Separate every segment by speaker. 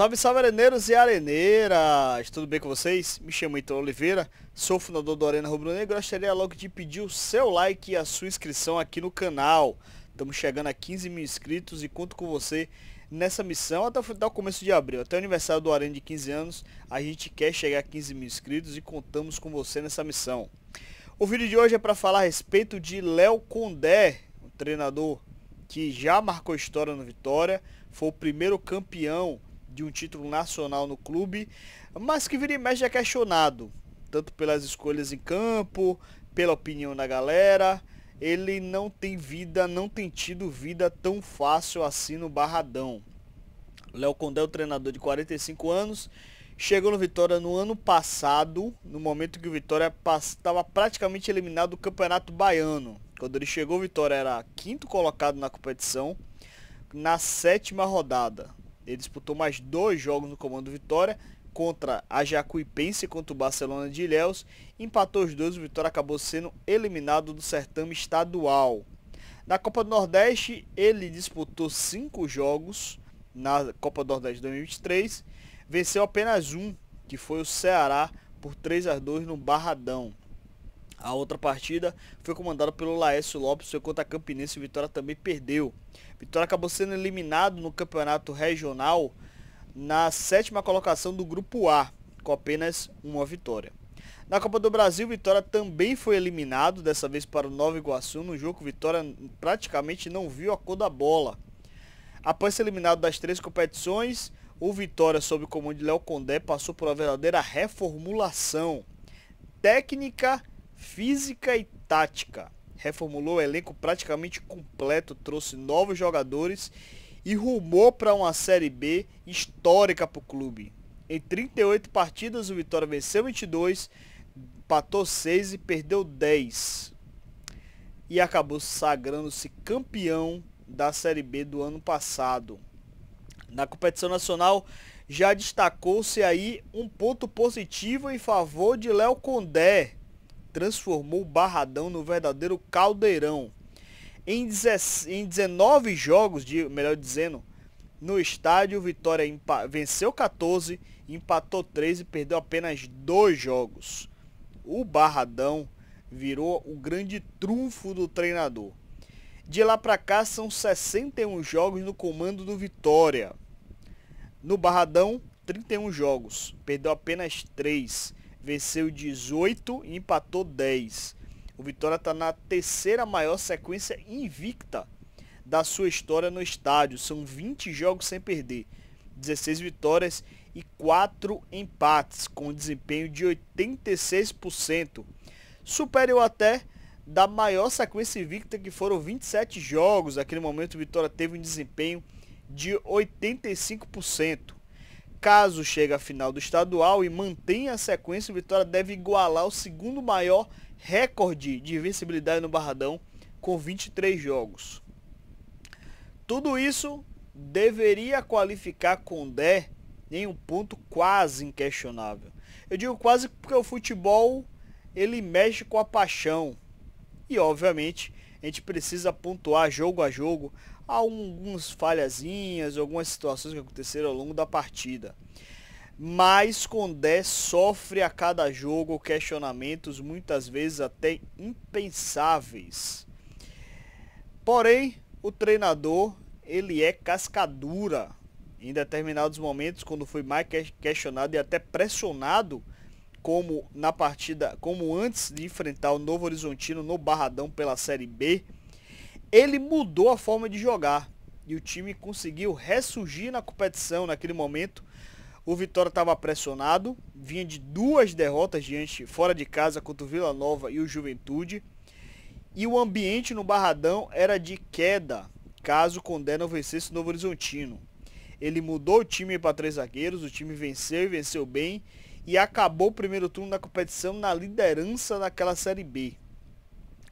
Speaker 1: Salve, salve, areneiros e areneiras! Tudo bem com vocês? Me chamo Heitor Oliveira, sou fundador do Arena Rubro Negro e gostaria logo de pedir o seu like e a sua inscrição aqui no canal. Estamos chegando a 15 mil inscritos e conto com você nessa missão até o começo de abril. Até o aniversário do Arena de 15 anos, a gente quer chegar a 15 mil inscritos e contamos com você nessa missão. O vídeo de hoje é para falar a respeito de Léo Condé, um treinador que já marcou história no Vitória, foi o primeiro campeão de um título nacional no clube, mas que vira e mexe é questionado, tanto pelas escolhas em campo, pela opinião da galera. Ele não tem tido vida tão fácil assim no Barradão. Léo Condé é um treinador de 45 anos, chegou no Vitória no ano passado, no momento que o Vitória estava praticamente eliminado do Campeonato Baiano. Quando ele chegou, o Vitória era quinto colocado na competição, na 7ª rodada. Ele disputou mais 2 jogos no comando do Vitória, contra a Jacuipense e contra o Barcelona de Ilhéus. Empatou os dois, o Vitória acabou sendo eliminado do certame estadual. Na Copa do Nordeste, ele disputou 5 jogos na Copa do Nordeste 2023. Venceu apenas um, que foi o Ceará, por 3-2 no Barradão. A outra partida foi comandada pelo Laércio Lopes, foi contra a Campinense e o Vitória também perdeu. Vitória acabou sendo eliminado no campeonato regional na 7ª colocação do grupo A, com apenas uma vitória. Na Copa do Brasil, Vitória também foi eliminado, dessa vez para o Nova Iguaçu, no jogo que Vitória praticamente não viu a cor da bola. Após ser eliminado das 3 competições, o Vitória, sob o comando de Léo Condé, passou por uma verdadeira reformulação técnica, física e tática. Reformulou o elenco praticamente completo, trouxe novos jogadores e rumou para uma Série B histórica para o clube. Em 38 partidas, o Vitória venceu 22, empatou 6 e perdeu 10. E acabou sagrando-se campeão da Série B do ano passado. Na competição nacional, já destacou-se aí um ponto positivo em favor de Léo Condé. Transformou o Barradão no verdadeiro caldeirão. Em 19 jogos, melhor dizendo, no estádio, o Vitória venceu 14, empatou 3 e perdeu apenas 2 jogos. O Barradão virou o grande trunfo do treinador. De lá para cá são 61 jogos no comando do Vitória. No Barradão, 31 jogos, perdeu apenas 3. Venceu 18 e empatou 10. O Vitória está na 3ª maior sequência invicta da sua história no estádio. São 20 jogos sem perder, 16 vitórias e 4 empates, com desempenho de 86%. Superior até da maior sequência invicta, que foram 27 jogos. Naquele momento o Vitória teve um desempenho de 85%. Caso chegue à final do estadual e mantenha a sequência, o Vitória deve igualar o segundo maior recorde de invencibilidade no Barradão, com 23 jogos. Tudo isso deveria qualificar Condé em um ponto quase inquestionável. Eu digo quase porque o futebol, ele mexe com a paixão. E obviamente a gente precisa pontuar jogo a jogo algumas falhazinhas, algumas situações que aconteceram ao longo da partida. Mas Condé sofre a cada jogo questionamentos, muitas vezes até impensáveis. Porém, o treinador, ele é cascadura. Em determinados momentos, quando foi mais questionado e até pressionado, como na partida, como antes de enfrentar o Novo Horizontino no Barradão pela Série B, ele mudou a forma de jogar e o time conseguiu ressurgir na competição. Naquele momento, o Vitória estava pressionado, vinha de 2 derrotas fora de casa contra o Vila Nova e o Juventude, e o ambiente no Barradão era de queda caso o Condé não vencesse o Novo Horizontino. Ele mudou o time para 3 zagueiros, o time venceu e venceu bem, e acabou o primeiro turno da competição na liderança daquela Série B.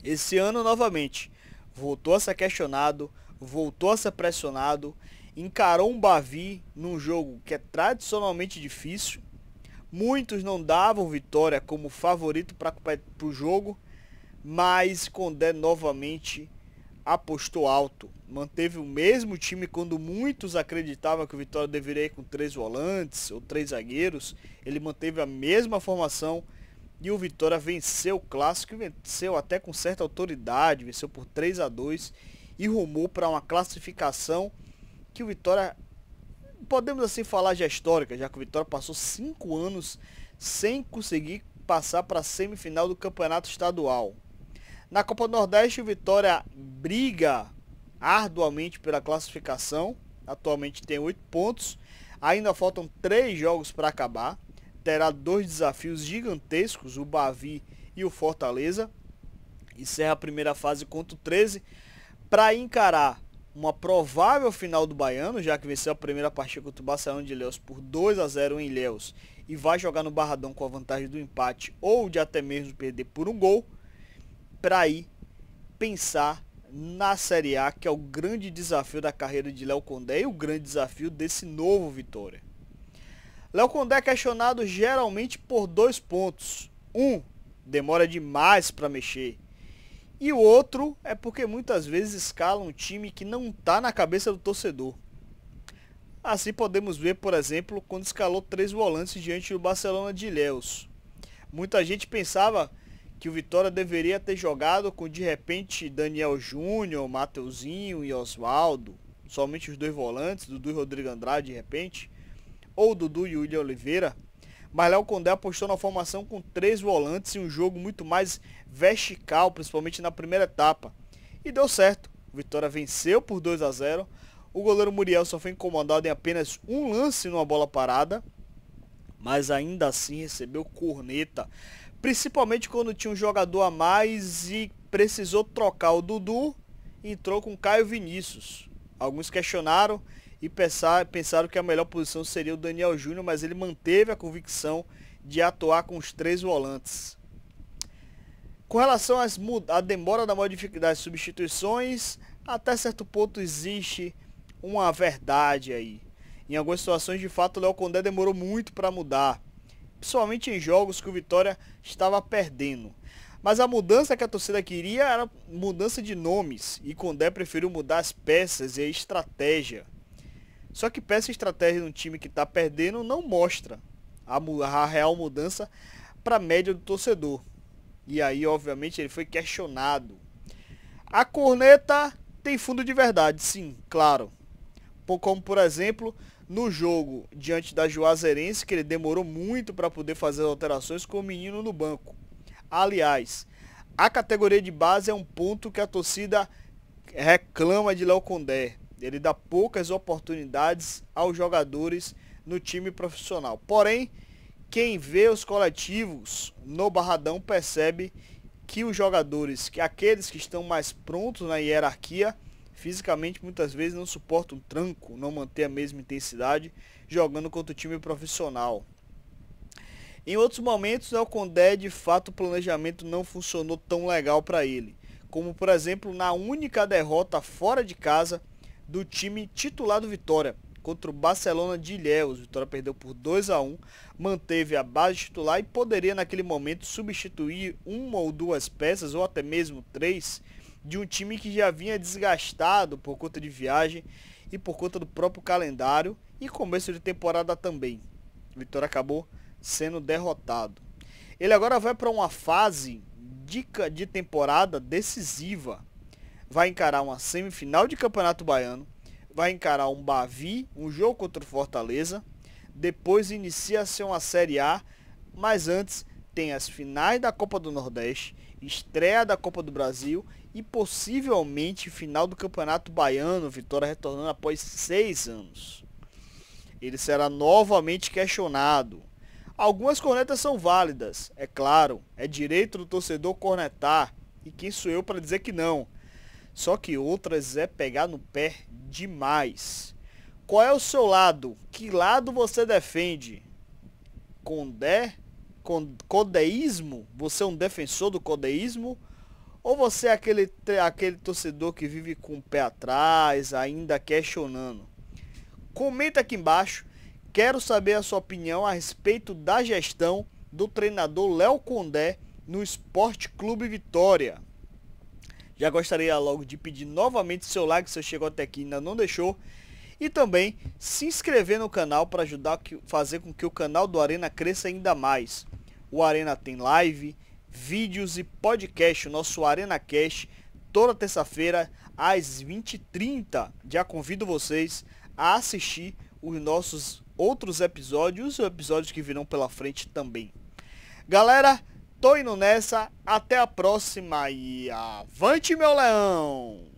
Speaker 1: Esse ano, novamente, voltou a ser questionado, voltou a ser pressionado, encarou um Bavi num jogo que é tradicionalmente difícil. Muitos não davam Vitória como favorito para o jogo, mas Condé novamente apostou alto, manteve o mesmo time quando muitos acreditavam que o Vitória deveria ir com 3 volantes ou 3 zagueiros. Ele manteve a mesma formação e o Vitória venceu o clássico, e venceu até com certa autoridade, venceu por 3-2 e rumou para uma classificação que o Vitória, podemos assim falar, já histórica, já que o Vitória passou 5 anos sem conseguir passar para a semifinal do Campeonato Estadual. Na Copa do Nordeste, o Vitória briga arduamente pela classificação, atualmente tem 8 pontos, ainda faltam 3 jogos para acabar, terá 2 desafios gigantescos, o Bavi e o Fortaleza, encerra a primeira fase contra o 13, para encarar uma provável final do Baiano, já que venceu a primeira partida contra o Barcelona de Ilhéus por 2-0 em Ilhéus e vai jogar no Barradão com a vantagem do empate ou de até mesmo perder por 1 gol, para ir pensar na Série A, que é o grande desafio da carreira de Léo Condé e o grande desafio desse novo Vitória. Léo Condé é questionado geralmente por 2 pontos. Um, demora demais para mexer. E o outro é porque muitas vezes escala um time que não está na cabeça do torcedor. Assim podemos ver, por exemplo, quando escalou 3 volantes diante do Barcelona de Ilhéus. Muita gente pensava que o Vitória deveria ter jogado com, de repente, Daniel Júnior, Mateuzinho e Oswaldo, somente os 2 volantes, Dudu e Rodrigo Andrade de repente, ou Dudu e William Oliveira, mas Léo Condé apostou na formação com 3 volantes e um jogo muito mais vertical, principalmente na primeira etapa. E deu certo, o Vitória venceu por 2-0, o goleiro Muriel só foi incomodado em apenas um lance numa bola parada, mas ainda assim recebeu corneta, principalmente quando tinha um jogador a mais e precisou trocar o Dudu e entrou com Caio Vinícius. Alguns questionaram e pensaram que a melhor posição seria o Daniel Júnior, mas ele manteve a convicção de atuar com os 3 volantes. Com relação à demora das substituições, até certo ponto existe uma verdade aí. Em algumas situações, de fato, o Léo Condé demorou muito para mudar, principalmente em jogos que o Vitória estava perdendo. Mas a mudança que a torcida queria era mudança de nomes, e Condé preferiu mudar as peças e a estratégia. Só que peça e estratégia de um time que está perdendo não mostra a real mudança para a média do torcedor. E aí, obviamente, ele foi questionado. A corneta tem fundo de verdade, sim, claro. Como, por exemplo, no jogo diante da Juazeirense, que ele demorou muito para poder fazer as alterações com o menino no banco. Aliás, a categoria de base é um ponto que a torcida reclama de Léo Condé. Ele dá poucas oportunidades aos jogadores no time profissional. Porém, quem vê os coletivos no Barradão percebe que os jogadores, que aqueles que estão mais prontos na hierarquia, fisicamente muitas vezes não suportam tranco, não mantém a mesma intensidade jogando contra o time profissional. Em outros momentos, Léo Condé, de fato, o planejamento não funcionou tão legal para ele. Como, por exemplo, na única derrota fora de casa do time titular do Vitória, contra o Barcelona de Ilhéus. O Vitória perdeu por 2-1, manteve a base titular e poderia naquele momento substituir 1 ou 2 peças, ou até mesmo 3, de um time que já vinha desgastado por conta de viagem e por conta do próprio calendário e começo de temporada também. O Vitória acabou sendo derrotado. Ele agora vai para uma fase de temporada decisiva. Vai encarar uma semifinal de Campeonato Baiano, vai encarar um Bavi, um jogo contra o Fortaleza, depois inicia-se uma Série A, mas antes tem as finais da Copa do Nordeste, estreia da Copa do Brasil e possivelmente final do Campeonato Baiano, Vitória retornando após 6 anos. Ele será novamente questionado. Algumas cornetas são válidas, é claro, é direito do torcedor cornetar, e quem sou eu para dizer que não. Só que outras é pegar no pé demais. Qual é o seu lado? Que lado você defende? Condeísmo? Você é um defensor do condeísmo? Ou você é aquele torcedor que vive com o pé atrás, ainda questionando? Comenta aqui embaixo. Quero saber a sua opinião a respeito da gestão do treinador Léo Condé no Sport Clube Vitória. Já gostaria logo de pedir novamente seu like se você chegou até aqui e ainda não deixou. E também se inscrever no canal para ajudar a fazer com que o canal do Arena cresça ainda mais. O Arena tem live, vídeos e podcast, o nosso Arena Cast, toda terça-feira às 20h30. Já convido vocês a assistir os nossos outros episódios, os episódios que virão pela frente também. Galera, tô indo nessa, até a próxima e avante meu leão!